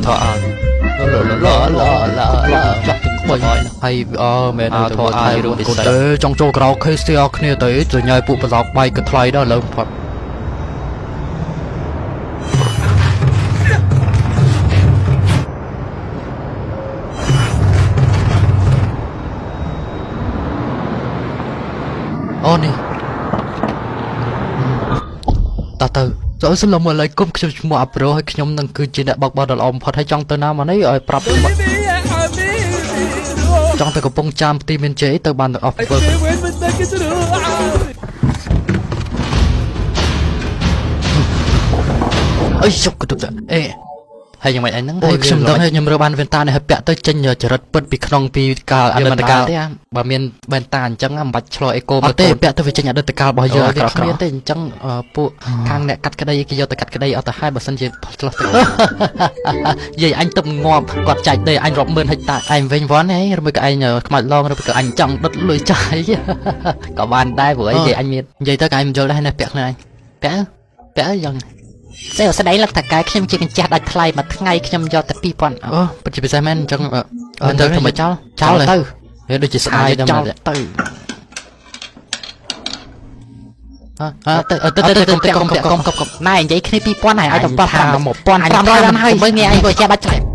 ថអើចាក់ទឹកបីហើយមែនទៅថយរួមពិសេសចង់ចូលក្រៅខេស្ទីអស់គ្នាទៅចញ៉ៃពួកប្រឡោកបាយក៏ថ្លៃដល់លើផាត់អូនេះតើទៅចូលសឡុំអាឡៃគុំខ្ញុំឈ្មោះអាប្រូហើយខ្ញុំនឹងគឺជាអ្នកបោកបោដ៏ល្អបំផុតហើយចង់ទៅណាមកនេះឲ្យប្រាប់ចង់ទៅកំពង់ចាមទីមានជ័យទៅបានទាំងអស់ធ្វើអីជុកទៅអេហើយយ៉ាងម៉េចអញហ្នឹងហើយខ្ញុំដឹងខ្ញុំរើបានវ៉ែនតានេះឲ្យពាក់ទៅចេញចរិតពិតពីក្នុងពីកាលអតីតកាលទេបើមានវ៉ែនតាអញ្ចឹងមិនបាច់ឆ្លោះអេកូមកទេពាក់ទៅវាចេញអតីតកាលរបស់យើងអត់គ្មានទេអញ្ចឹងពួកខាងអ្នកកាត់ក្តីគេយកទៅកាត់ក្តីអត់ទៅហើយបើសិនជាឆ្លោះទៅយាយអញទៅងាប់គាត់ចាច់ទេអញរាប់ម៉ឺនហិចតាឯងវិញវ៉ាន់ហីឬមួយក៏ឯងខ្មៅឡងឬក៏អញចង់ដុតលុយចាយក៏បានដែរព្រោះអីយាយអញមាននិយាយទៅក៏ឯងមិនយល់ដែរណាពាក់ខ្លួនឯងពាក់យ៉ាងសេស្ដីលឹកថាកាយខ្ញុំជាកញ្ចាស់ដាច់ថ្លៃមួយថ្ងៃខ្ញុំយកតែ 2000 អូពិតជាពិសេសមែនអញ្ចឹងទៅធ្វើមកចោលទៅវាដូចជាស្ដាយដល់ទៅកុំណែនិយាយគ្នា 2000 ហើយឲ្យទៅ1000 1500ហើយមើលងាយឯងក៏ចាំបាច់